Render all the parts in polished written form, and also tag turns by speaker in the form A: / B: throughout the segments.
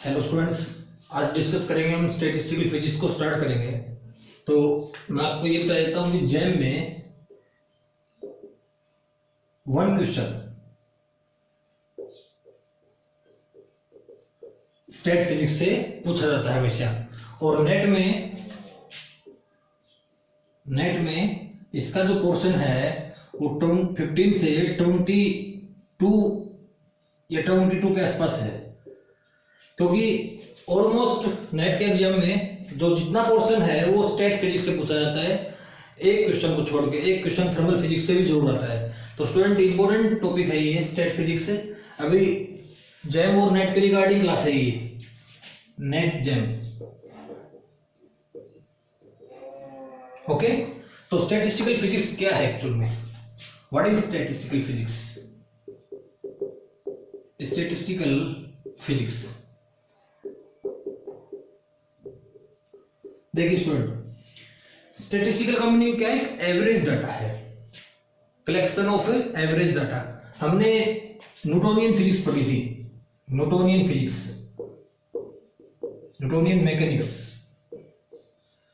A: Hello students, आज discuss करेंगे हम स्टैटिस्टिकल फिजिक्स को स्टार्ट करेंगे। तो मैं आपको ये बता देता हूँ कि जैम में वन क्वेश्चन स्टैट फिजिक्स से पूछा जाता है हमेशा, और नेट में इसका जो पोर्शन है वो 15 से 22 या 22 के आसपास है, क्योंकि ऑलमोस्ट नेट के एग्जाम में जो जितना पोर्शन है वो स्टैट फिजिक्स से पूछा जाता है। एक क्वेश्चन को छोड़ के एक क्वेश्चन थर्मल फिजिक्स से भी जरूर आता है। तो स्टूडेंट इंपॉर्टेंट टॉपिक है ये स्टैट फिजिक्स से। अभी जैम और नेट के रिगार्डिंग क्लास है ये, नेट जैम। ओके, तो स्टैटिस्टिकल फिजिक्स क्या है एक्चुअल में? What is statistical physics? Statistical physics, देखिए स्टूडेंट, स्टैटिस्टिकल का मीनिंग क्या है? एक एवरेज डाटा है, कलेक्शन ऑफ एवरेज डाटा। हमने न्यूटोनियन फिजिक्स पढ़ी थी, Newtonian physics, Newtonian mechanics.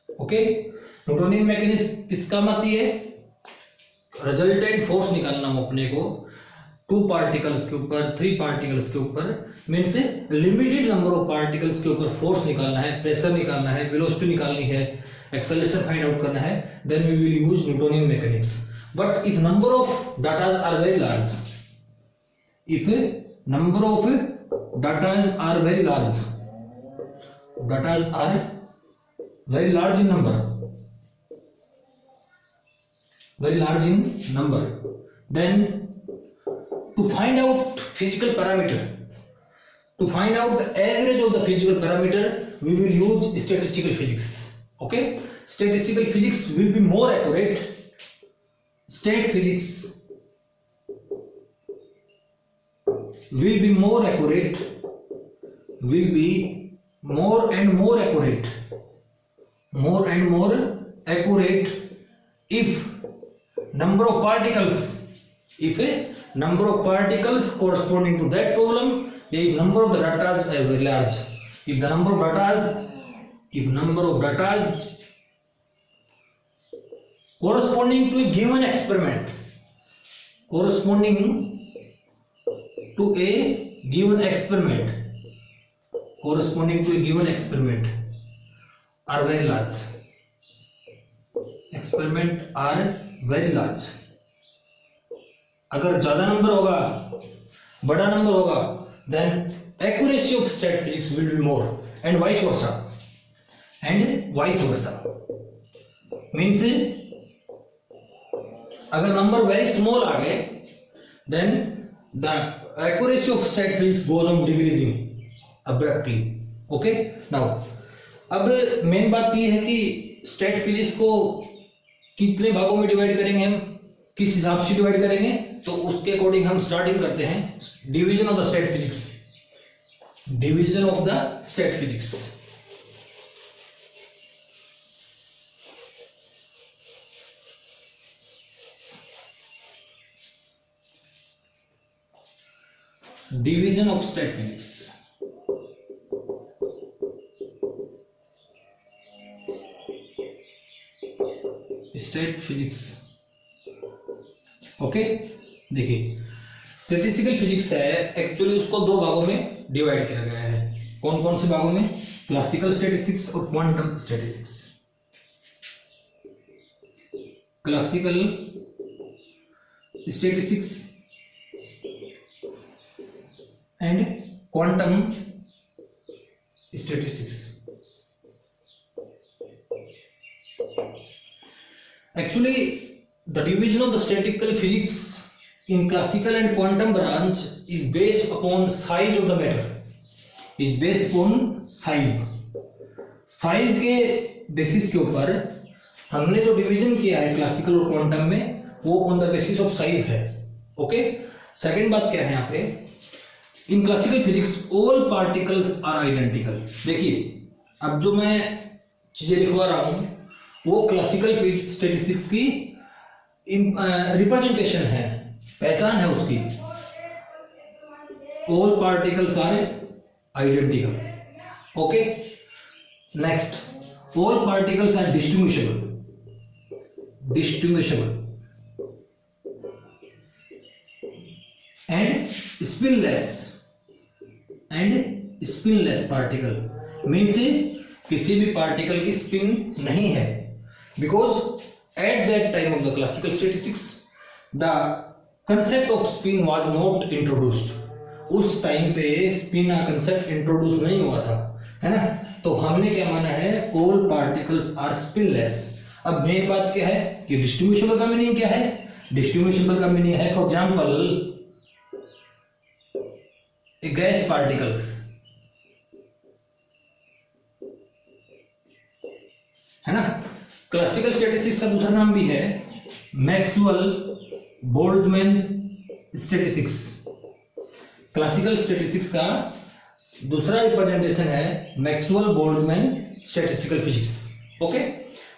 A: Okay, Newtonian mechanics किस काम आती है? रिजल्टेंट फोर्स निकालना हो अपने को 2 पार्टिकल्स के ऊपर, 3 पार्टिकल्स के ऊपर, means limited number of particles के ऊपर फोर्स निकालना है, प्रेशर निकालना है, वेलोसिटी निकालनी है, एक्सेलरेशन फाइंड आउट करना है, then we will use Newtonian mechanics. But if number of datas are very large, if number of datas are very large, datas are very large in number, very large in number, then to find out physical parameter, to find out the average of the physical parameter, we will use statistical physics. Okay, statistical physics will be more accurate. Stat physics will be more accurate, will be more and more accurate, more and more accurate if number of particles, if a number of particles corresponding to that problem, if number of the data are very large, if the number of data, if number of data corresponding to a given experiment, corresponding to a given experiment, corresponding to a given experiment are very large, experiment are very large, अगर ज्यादा number होगा, बड़ा number होगा, then accuracy of stat physics will be more, and vice versa, and vice versa means अगर number very small आ गए, then the accuracy of stat physics goes on decreasing abruptly. Okay, now अब main बात ये है कि stat physics को कितने भागों में डिवाइड करेंगे, हम किस हिसाब से डिवाइड करेंगे, तो उसके अकॉर्डिंग हम स्टार्टिंग करते हैं division of the stat physics, division of the stat physics. Division of stat physics, stat physics. Okay, देखिए स्टैटिस्टिकल फिजिक्स है, एक्चुअली उसको 2 भागों में डिवाइड किया गया है। कौन कौन से भागों में? क्लासिकल स्टैटिस्टिक्स और quantum statistics. Classical statistics and quantum statistics. Actually, the division of the statistical physics in classical and quantum branch is based upon size of the matter. Is based upon size. Size के basis के ऊपर हमने जो division किया है classical और quantum में, वो on the basis of size है। ओके, सेकंड बात क्या है यहाँ पे? In classical physics all particles are identical. देखिए, अब जो मैं चीजें लिखवा रहा हूं वो क्लासिकल स्टैटिस्टिक्स की रिप्रेजेंटेशन है, पहचान है उसकी। All particles are identical. Okay, next, all particles are distinguishable and spinless particle means किसी भी पार्टिकल की स्पिन नहीं है, because at that time of the classical statistics the concept off spin was not introduced. उस time पे spin का concept introduce नहीं हुआ था, है ना। तो हमने क्या माना है, ऑल पार्टिकल्स आर स्पिनलेस। अब मेन बात क्या है कि डिस्ट्रीब्यूशनल का मीनिंग क्या है। डिस्ट्रीब्यूशनल का मीनिंग है, फॉर एग्जांपल गैस पार्टिकल्स, है ना। क्लासिकल स्टैटिस्टिक्स का दूसरा नाम भी है Maxwell Boltzmann statistics. Classical statistics का दूसरा रिप्रेजेंटेशन है Maxwell Boltzmann statistical physics. Okay,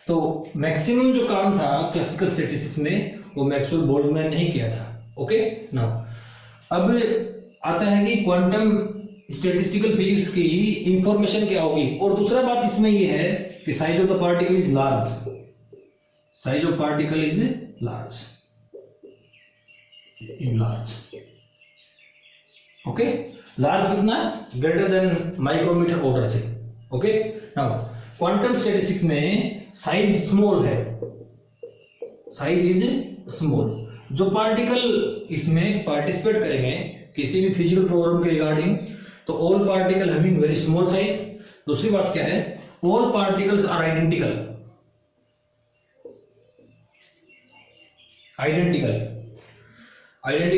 A: तो मैक्सिमम जो काम था क्लासिकल स्टैटिस्टिक्स में वो मैक्सवेल बोल्ट्जमैन ने ही किया था। ओके, नाउ अब आता है कि क्वांटम स्टैटिस्टिकल फिजिक्स की इंफॉर्मेशन क्या होगी। और दूसरा बात इसमें ये है कि size of the particle is large, size of particle is large. Okay, large कितना, ग्रेटर देन माइक्रोमीटर ऑर्डर से। ओके, नाउ क्वांटम स्टैटिस्टिक्स में साइज स्मॉल है, साइज इज स्मॉल। जो पार्टिकल इसमें पार्टिसिपेट करेंगे किसी भी फिजिकल प्रॉब्लम के रिगार्डिंग, तो all particle having very small size. दूसरी बात क्या है, all particles are identical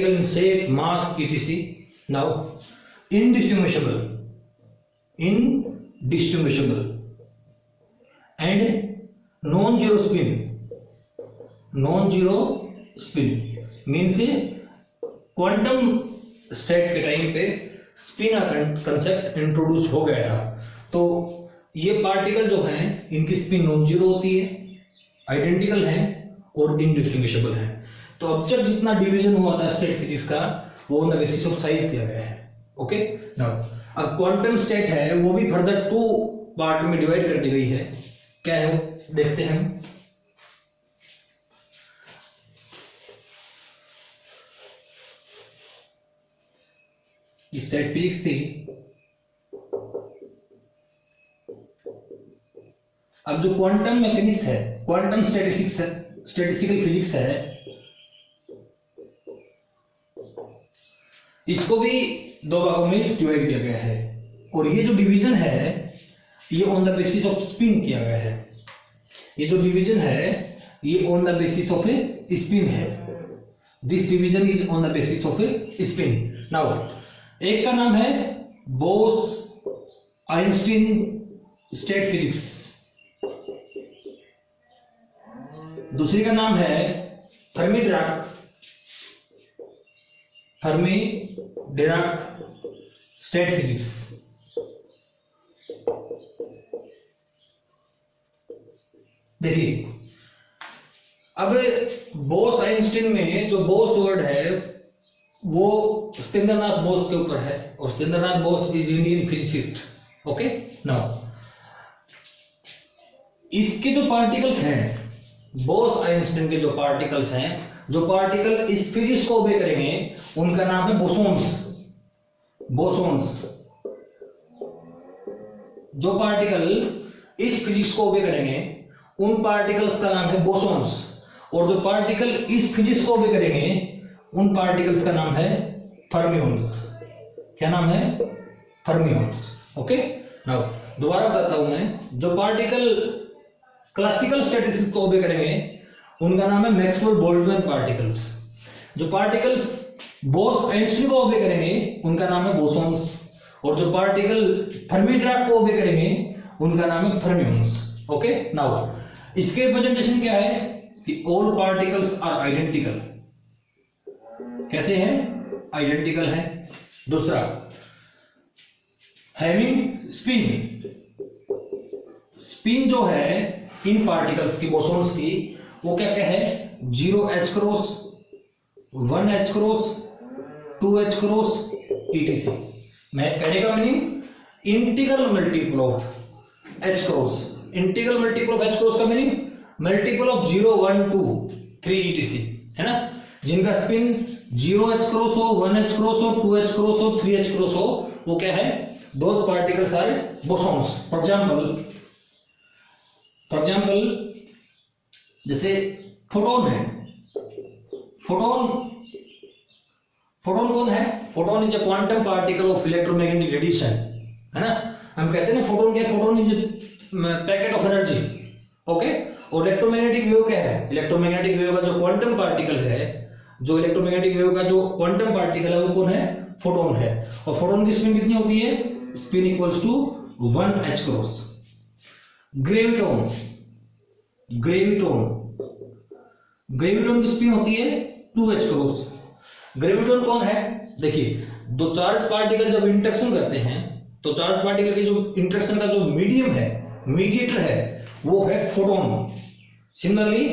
A: in shape, mass, etc. Now indistinguishable and non-zero spin means quantum state के टाइम पे स्पिन का कंसेप्ट इंट्रोड्यूस हो गया था। तो ये पार्टिकल जो हैं इनकी स्पिन नॉन जीरो होती है, आइडेंटिकल हैं और इनडिस्टिंग्विशेबल हैं। तो अब जब जितना डिवीजन हुआ था स्टेट फिजिक्स का वो on the basis of size किया गया है। ओके, नाउ अब क्वांटम स्टेट है वो भी फर्दर 2 पार्ट में डिवाइड कर दी गई है। क्या है वो देखते हैं। स्टेट फिजिक्स थी, अब जो क्वांटम मैकेनिक्स है, क्वांटम स्टैटिस्टिक्स है, स्टैटिस्टिकल फिजिक्स है, इसको भी 2 भागों में डिवाइड किया गया है। और ये जो डिवीजन है ये on the basis of spin किया गया है। ये जो डिवीजन है ये on the basis of spin है। This division is on the basis of spin. Now एक का नाम है बोस आइंस्टीन स्टेट फिजिक्स, दूसरी का नाम है फर्मी डिराक स्टेट फिजिक्स। देखिए, अब बोस आइंस्टीन में जो बोस वर्ड है वो सत्येंद्रनाथ बोस के ऊपर है, और Satyendranath Bose is Indian physicist. Okay, now इसके जो पार्टिकल्स हैं, बोस आइंस्टीन के जो पार्टिकल्स हैं, जो पार्टिकल इस फिजिक्स को ओबे करेंगे उनका नाम है बोसोन्स। जो पार्टिकल इस फिजिक्स को ओबे करेंगे उन पार्टिकल्स का नाम है बोसोन्स, और जो पार्टिकल इस फिजिक्स को ओबे करेंगे उन पार्टिकल्स का नाम है फर्मियोन्स। क्या नाम है? फर्मियोन्स। ओके, नाउ दोबारा बताता हूं मैं। जो पार्टिकल क्लासिकल स्टैटिस्टिक्स को ओबे करेंगे उनका नाम है मैक्सवेल बोल्ट्जमैन पार्टिकल्स। जो पार्टिकल्स बोस आइंस्टीन को ओबे करेंगे उनका नाम है बोसोन्स, और जो पार्टिकल फर्मी डिराक को ओबे करेंगे उनका नाम है फर्मियोन्स। ओके, नाउ इसके रिप्रेजेंटेशन क्या है कि ऑल पार्टिकल्स आर आइडेंटिकल। कैसे हैं? आइडेंटिकल हैं। दूसरा, हैविंग स्पिन जो है इन पार्टिकल्स की, बोसोन्स की, वो क्या क्या है? 0h cross, 1h cross, 2h cross, etc। मैं कहने का meaning, integral multiple of H cross. Integral multiple of H cross का मीनिंग मल्टीपल ऑफ 0 1 2 3 etc है ना, जिनका स्पिन 0 एच क्रॉस हो, 1 एच क्रॉस हो, 2 एच क्रॉस हो, 3 एच क्रॉस हो, वो क्या है, those particles are bosons. For example जैसे फोटोन है। फोटोन कौन है? Photon is a quantum particle of electromagnetic radiation, है ना। हम कहते हैं ना फोटोन क्या, photon is packet of energy, okay. और इलेक्ट्रोमैग्नेटिक वेव क्या है? इलेक्ट्रोमैग्नेटिक वेव का जो क्वांटम पार्टिकल है, जो इलेक्ट्रोमैग्नेटिक वेव का जो क्वांटम पार्टिकल है वो कौन है? फोटोन है। और फोटोन की स्पिन कितनी होती है? Spin equals to 1 h cross. Graviton की स्पिन होती है 2 एच क्रॉस। ग्रेविटॉन कौन है? देखिए, दो चार्ज पार्टिकल जब इंटरेक्शन करते हैं तो चार्ज पार्टिकल के जो इंटरेक्शन का जो मीडियम है, मीडिएटर है, वो है फोटोन। सिमिलरली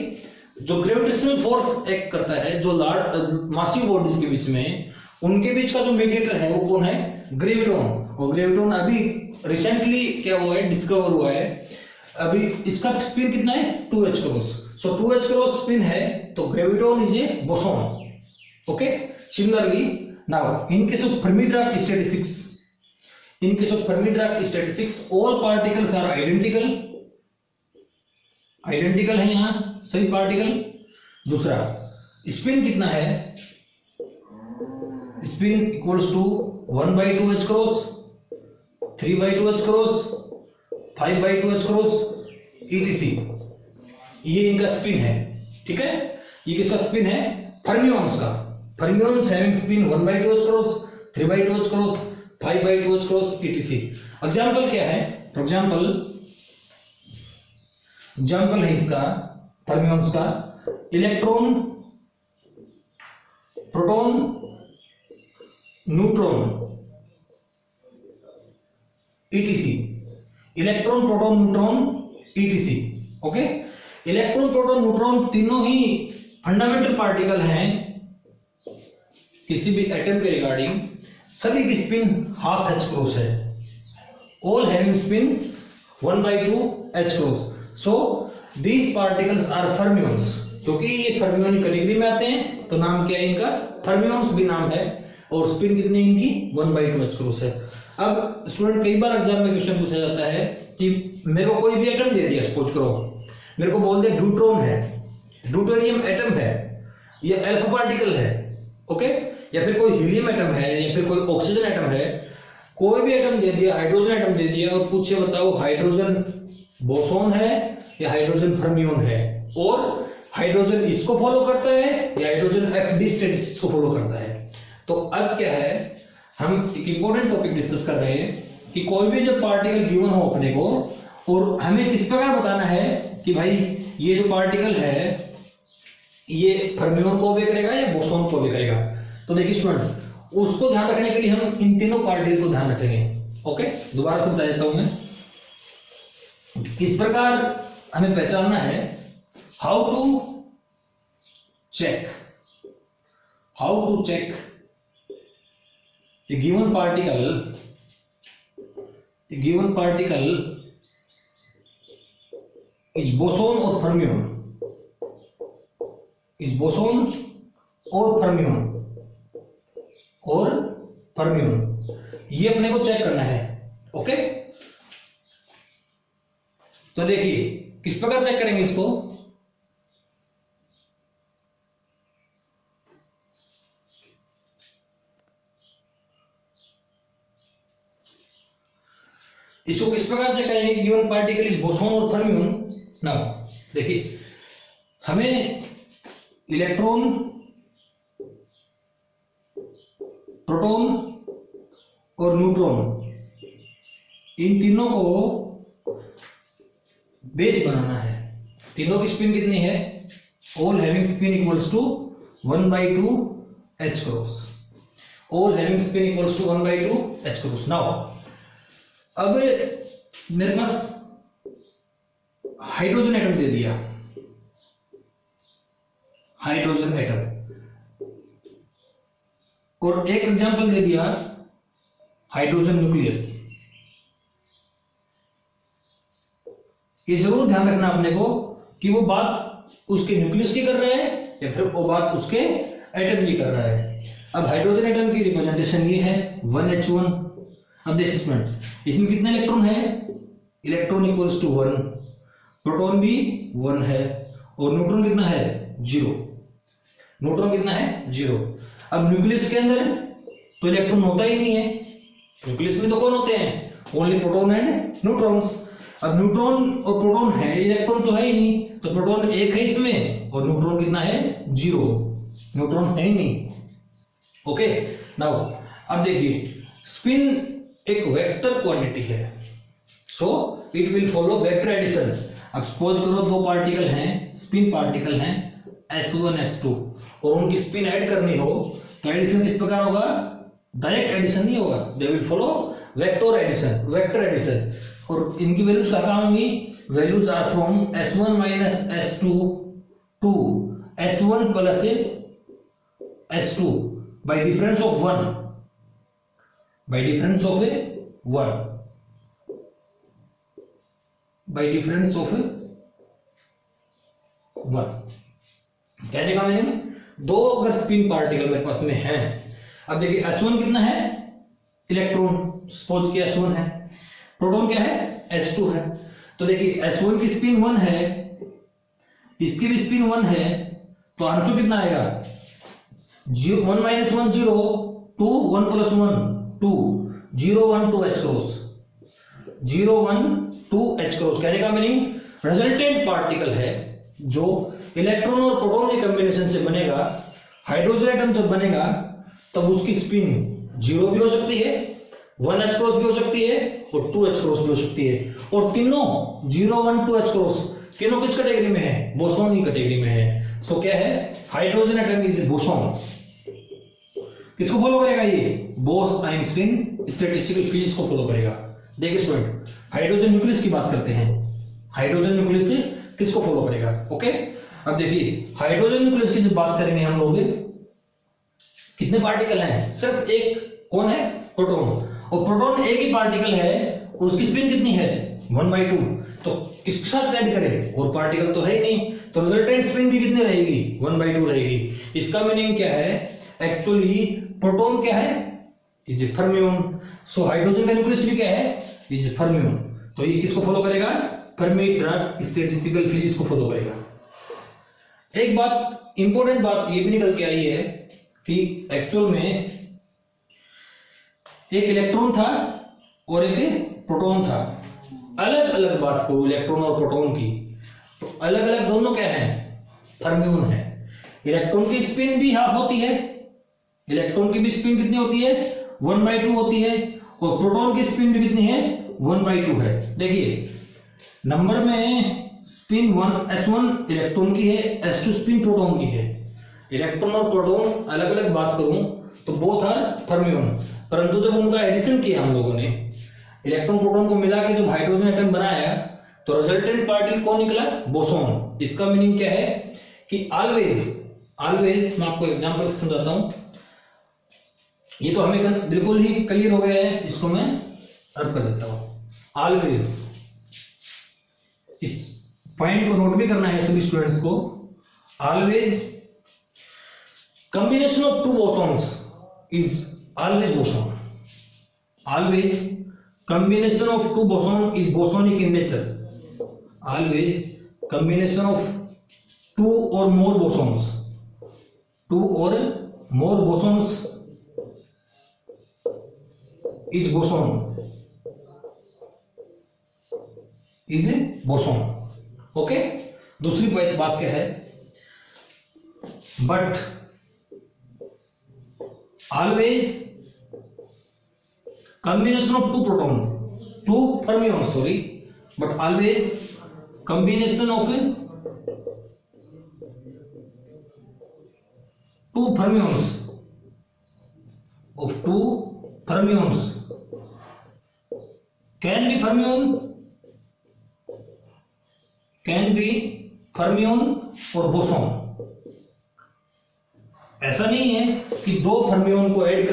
A: जो ग्रेविटेशनल फोर्स एक्ट करता है जो लार्ज मासिव बॉडीज के बीच में, उनके बीच का जो मीडिएटर है वो कौन है? ग्रेविटॉन। और ग्रेविटॉन अभी रिसेंटली क्या हुआ है, डिस्कवर हुआ है। अभी इसका स्पिन कितना है? 2 h cross. So 2 h cross spin है तो graviton is a boson, okay. Similarly now in case of Fermi Dirac statistics all particles are identical है यहां सभी पार्टिकल। दूसरा, स्पिन कितना है? Spin equals to 1/2 h cross, 3/2 h cross, 5/2 h cross etc। ये इनका स्पिन है, ठीक है। ये किसका स्पिन है? फर्मियंस का। Fermions having spin 1/2 h cross, 3/2 h cross, 5/2 h cross etc। Example क्या है? फॉर एग्जाम्पल है इसका फर्मियंस का electron, proton, neutron etc। Electron, proton, neutron etc, okay. Electron, proton, neutron तीनों ही फंडामेंटल पार्टिकल हैं किसी भी एटम के रिगार्डिंग। सभी की स्पिन 1/2 एच क्रॉस है। All having spin 1/2 h cross. So these particles are fermions. क्योंकि ये फर्मियन कैटेगरी में आते हैं तो नाम क्या है इनका? फर्मियंस भी नाम है। और स्पिन कितनी इनकी? 1/2 एच क्रॉस है। अब स्टूडेंट, कई बार एग्जाम में क्वेश्चन पूछा जाता है कि मेरे को कोई भी एटम दे दिया, सपोज करो मेरे को बोल दिया ड्यूट्रॉन है, ड्यूटेरियम एटम है, ये अल्फा पार्टिकल है, ओके। या फिर कोई हीलियम एटम है, या फिर कोई ऑक्सीजन एटम है, कोई भी एटम दे दिया, हाइड्रोजन एटम दे दिया और पूछे बताओ हाइड्रोजन बोसॉन है या हाइड्रोजन फर्मियन है, और हाइड्रोजन इसको फॉलो करता है या हाइड्रोजन एफडी स्टेटस को फॉलो करता है। तो अब क्या है, हम एक इंपॉर्टेंट टॉपिक डिस्कस कर रहे हैं कि कोई भी जब पार्टिकल गिवन हो अपने को, और हमें किस प्रकार बताना है कि भाई ये जो पार्टिकल है ये फर्मियन को ओबे करेगा या बोसॉन को ओबे करेगा। तो देखिए स्टूडेंट, उसको ध्यान रखने के लिए हम इन तीनों पार्टिकल को ध्यान रखेंगे, ओके। दोबारा से बता देता हूं मैं, इस प्रकार हमें पहचानना है how to check a given particle is boson or fermion, ये अपने को चेक करना है, ओके। तो देखिए किस प्रकार चेक करेंगे इसको। इसको किस प्रकार चेक करेंगे? गिवन पार्टिकल इज बोसॉन और फर्मियन। नाउ देखिए, हमें इलेक्ट्रॉन, प्रोटॉन और न्यूट्रॉन इन तीनों को बेस बनाना है। तीनों की स्पिन कितनी है? All having spin equals to 1/2 h cross. All having spin equals to 1/2 h cross. Now अब मेरे पास हाइड्रोजन एटम दे दिया, हाइड्रोजन एटम, और एक एग्जांपल दे दिया हाइड्रोजन न्यूक्लियस, ये जरूर ध्यान रखना अपने को कि वो बात उसके न्यूक्लियस की कर रहा है या फिर वो बात उसके एटम की कर रहा है। अब हाइड्रोजन एटम की रिप्रेजेंटेशन ये है 1H1। अब देखिए स्टूडेंट, इसमें कितने इलेक्ट्रॉन है? इलेक्ट्रॉन इक्वल्स टू 1, प्रोटॉन भी 1 है और न्यूट्रॉन कितना है? 0। न्यूट्रॉन कितना है? 0। अब न्यूक्लियस के अंदर तो इलेक्ट्रॉन होता ही नहीं है, न्यूक्लियस में तो कौन होते हैं? Only proton and neutrons. अब न्यूट्रॉन और प्रोटॉन है, इलेक्ट्रॉन तो है ही नहीं, तो प्रोटॉन 1 है इसमें और न्यूट्रॉन कितना है? 0। न्यूट्रॉन है ही नहीं। ओके, नाउ अब देखिए स्पिन एक वेक्टर क्वांटिटी है, so it will follow vector addition. अब सपोज करो दो पार्टिकल हैं, स्पिन पार्टिकल हैं S1 S2 और उनकी स्पिन ऐड करनी हो तो एडिशन किस प्रकार होगा? डायरेक्ट एडिशन नहीं होगा, they will follow vector addition, vector addition. और इनकी वैल्यूज कहाँ होंगी? Values are from S1 minus S2 to S1 plus S2 by difference of 1, by difference of 1, by difference of 1। कहने का मीनिंग, दो अगर स्पिन पार्टिकल मेरे पास में है, अब देखिए S1 कितना है? इलेक्ट्रॉन, सपोज कि S1 है, प्रोटॉन क्या है? S2 है। तो देखिए S1 की स्पिन 1 है, इसकी भी स्पिन 1 है, तो आंसर कितना आएगा? 1 minus 1 0, 2 1 plus 1 2, 0 1 2 H cross, 0 1 2 H cross. कहने का मीनिंग रिजल्टेंट पार्टिकल है जो इलेक्ट्रॉन और प्रोटॉन के कॉम्बिनेशन से बनेगा। हाइड्रोजन एटम जब बनेगा तब उसकी स्पिन 0 भी हो सकती है, 1 H क्रॉस भी हो सकती है और 2 H क्रॉस भी हो सकती है। और तीनों 0 1 2 H क्रॉस तीनों किस कैटेगरी में है? बोसॉन की कैटेगरी में है। सो क्या है? Hydrogen atom is boson. किसको फॉलो करेगा? ये बोस आइंस्टीन स्टैटिस्टिकल फिजिक्स को फॉलो करेगा। देखिए स्टूडेंट, हाइड्रोजन न्यूक्लियस की बात करते हैं, हाइड्रोजन न्यूक्लियस से किसको फॉलो करेगा? ओके, अब देखिए हाइड्रोजन न्यूक्लियस की जब बात करेंगे हम लोग, कितने पार्टिकल हैं? सिर्फ एक, कौन है? प्रोटॉन। और प्रोटॉन एक ही पार्टिकल है और उसकी स्पिन कितनी है? 1/2। तो किसके साथ ऐड करें? और पार्टिकल तो है ही नहीं, तो रिजल्टेंट स्पिन भी कितनी रहेगी? 1/2 रहेगी। इसका मीनिंग क्या है? एक्चुअली प्रोटॉन क्या है? Is a fermion. So hydrogen का न्यूक्लियस भी क्या है? Is a fermion. तो ये किसको फॉलो करेगा? फर्मी-डिराक स्टैटिस्टिकल फिजिक्स को फॉलो करेगा। एक बात, इंपॉर्टेंट बात ये भी निकल के आई है कि एक्चुअल में एक इलेक्ट्रॉन था और एक प्रोटॉन था। अलग अलग बात करो इलेक्ट्रॉन और प्रोटॉन की, तो अलग अलग दोनों क्या है? फर्मियन है। इलेक्ट्रॉन की स्पिन भी हाफ होती है, इलेक्ट्रॉन की भी स्पिन कितनी होती है? 1/2 होती है। और प्रोटॉन की स्पिन भी कितनी है? 1/2 है। देखिए नंबर में स्पिन 1 S1 इलेक्ट्रॉन की है, S2 स्पिन प्रोटॉन की है। इलेक्ट्रॉन और प्रोटॉन अलग अलग बात करूं तो बोथ आर फर्मियन, परंतु जब उनका एडिशन किया हम लोगों ने, इलेक्ट्रॉन प्रोटॉन को मिला के जब हाइड्रोजन एटम बनाया तो रिजल्टेंट पार्टिकल कौन निकला? बोसॉन। इसका मीनिंग क्या है कि ऑलवेज मैं आपको एग्जांपल से समझाता हूं। ये तो हमें बिल्कुल ही क्लियर हो गया है, इसको मैं रब कर देता हूं। ऑलवेज, इस पॉइंट को नोट भी करना है सभी स्टूडेंट्स को। Always combination of two bosons is always boson. Always combination of two boson is bosonic in nature. Always combination of two or more bosons is boson. Okay, दूसरी बात क्या है? But always combination of two fermions, but always combination of two fermions can be fermion और boson. ऐसा नहीं है कि दो फर्मियन को ऐड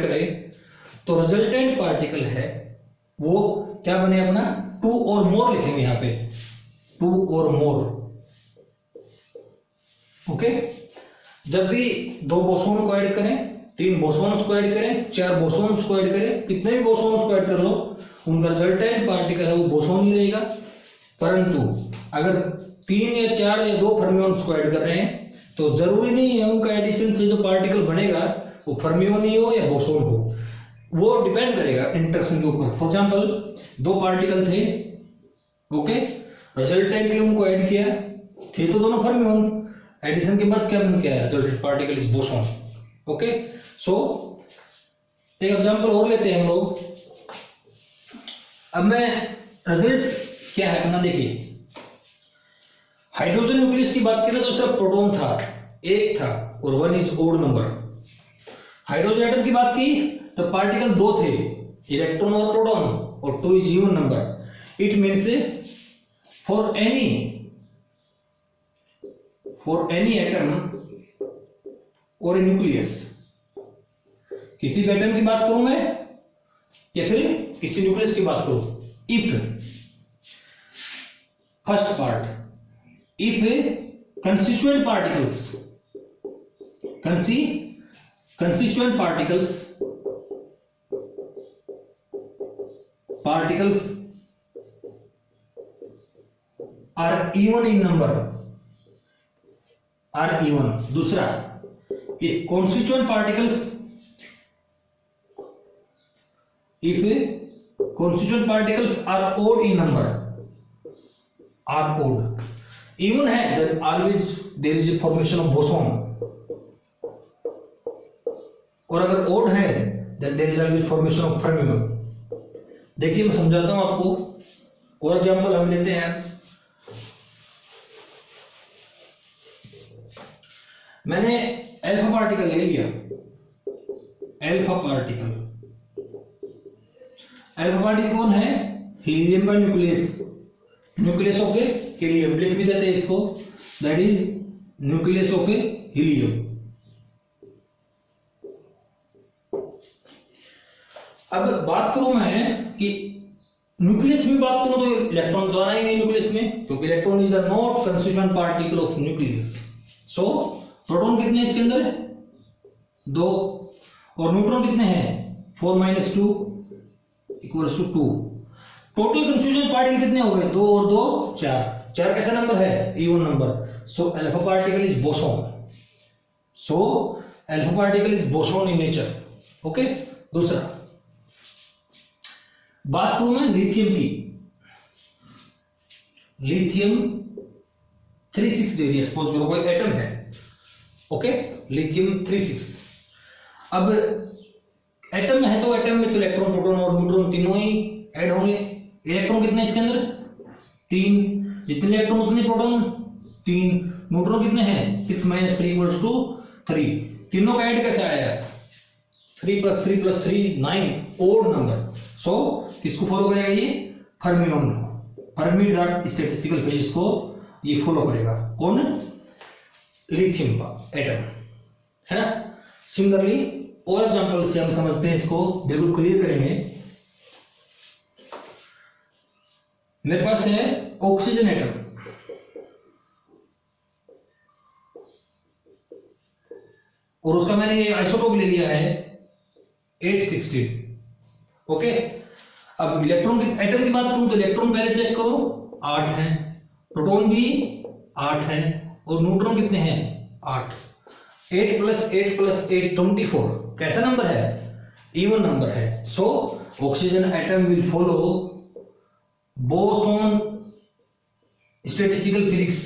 A: करें तो रिजल्टेंट पार्टिकल है वो क्या बने? अपना टू और मोर लिखेंगे यहाँ पे, टू और मोर। ओके, जब भी दो बोसोन को ऐड करें, तीन बोसोन्स को ऐड करें, चार बोसोन्स को ऐड करें, कितने भी बोसोन्स को ऐड कर लो, उनका रिजल्टेंट पार्टिकल है वो बोसोन ही रहेगा। परंतु अगर तीन या चार या दो फर्मियोन्स को ऐड कर रहे हैं तो जरूरी नहीं है उनका एडिशन से जो पार्टिकल बनेगा वो फर्मियोन ही हो या बोसोन हो, वो डिपेंड करेगा इंटरेक्शन के ऊपर। फॉर एग्जाम्पल दो पार्टिकल थे, ओके, रिजल्टेंटली उनको ऐड किया, थे तो दोनों फर्मियोन, एडिशन के बाद क्या बन गया, resultant particle is boson. Okay, so एक एग्जांपल और लेते हैं हम लोग। अब मैं रिजल्ट क्या है अपना देखिए, हाइड्रोजन न्यूक्लियस की बात करें तो उसका प्रोटॉन था, एक था और 1 is odd number. Hydrogen atom की बात की तो पार्टिकल दो थे, इलेक्ट्रॉन और प्रोटॉन, और 2 is even number. It means for any atom और न्यूक्लियस, किसी भी एटम की बात करूं मैं या फिर किसी न्यूक्लियस की बात करूं, if first part, if constituent particles are even in number, are even। दूसरा, if constituent particles are odd in number, are odd, even है then always there is a formation of boson, और अगर odd है then there is always formation of fermion। देखिए मैं समझाता हूं आपको, और एग्जाम्पल हम लेते हैं। मैंने अल्फा पार्टिकल ले लिया, अल्फा पार्टिकल कौन है, हीलियम का न्यूक्लियस ऑफ ए हीलियम, लिख भी देते हैं इसको, that is nucleus of A helium. अब बात करूं मैं कि न्यूक्लियस में बात करूं तो इलेक्ट्रॉन तो आना ही नहीं न्यूक्लियस में, क्योंकि electron is the not constituent particle of nucleus. So proton कितने हैं इसके अंदर, 2, और न्यूट्रॉन कितने हैं, 4 - 2 = 2। टोटल कंस्टिट्यूएंट पार्टिकल कितने हो गए, 2 और 2 4। 4 कैसा नंबर है, even number. So alpha particle is boson in nature. Okay, दूसरा बात करूं मैं लिथियम की, लिथियम 36 दे दिया, सपोज करो कोई एटम है, ओके, लिथियम 36। अब एटम है तो एटम में तो इलेक्ट्रॉन, प्रोटॉन और न्यूट्रॉन तीनों ही ऐड होंगे। इलेक्ट्रॉन कितने इसके अंदर, 3, जितने इलेक्ट्रॉन उतने प्रोटॉन, 3, न्यूट्रॉन कितने हैं, 6 - 3 = 3। तीनों का ऐड कैसे आया, 3 + 3 + 3 9, ओड नंबर। सो किसको फॉलो करेगा ये, फर्मियोन को, फर्मी डॉट स्टैटिस्टिकल फेज को ये फॉलो करेगा, कौन, लिथियम का एटम, है ना। सिमिलरली और एग्जांपल से हम समझते हैं, इसको बिल्कुल क्लियर करेंगे। मेरे पास है ऑक्सीजन एटम, और उसका मैंने ये आइसोटोप ले लिया है 816। ओके, अब इलेक्ट्रॉन की एटम की बात करूं तो इलेक्ट्रॉन पहले चेक करो, 8 हैं, प्रोटॉन भी 8 हैं, और न्यूट्रॉन कितने हैं, 8। 8 + 8 + 8 24। कैसा नंबर है, इवन नंबर है। So oxygen atom will follow boson statistical physics,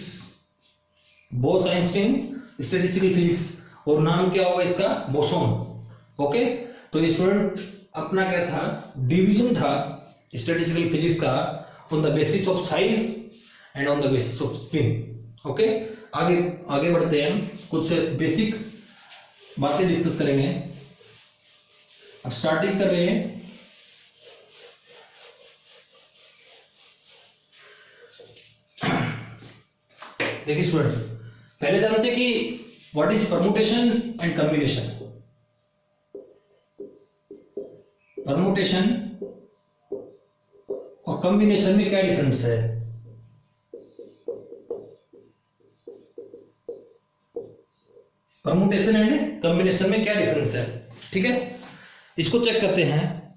A: Bose Einstein statistical physics, और नाम क्या होगा इसका, बोसोन। ओके, तो स्टूडेंट अपना क्या था, डिवीजन था स्टैटिस्टिकल फिजिक्स का, on the basis of size and on the basis of spin. Okay, आगे बढ़ते हैं, कुछ बेसिक बातें डिस्कस करेंगे। अब स्टार्टिंग कर रहे हैं, देखिए स्टूडेंट, पहले जानते हैं कि what is permutation and combination. Permutation और कॉम्बिनेशन में क्या डिफरेंस है। परमुटेशन एंड कॉम्बिनेशन में क्या डिफरेंस है, ठीक है। इसको चेक करते हैं।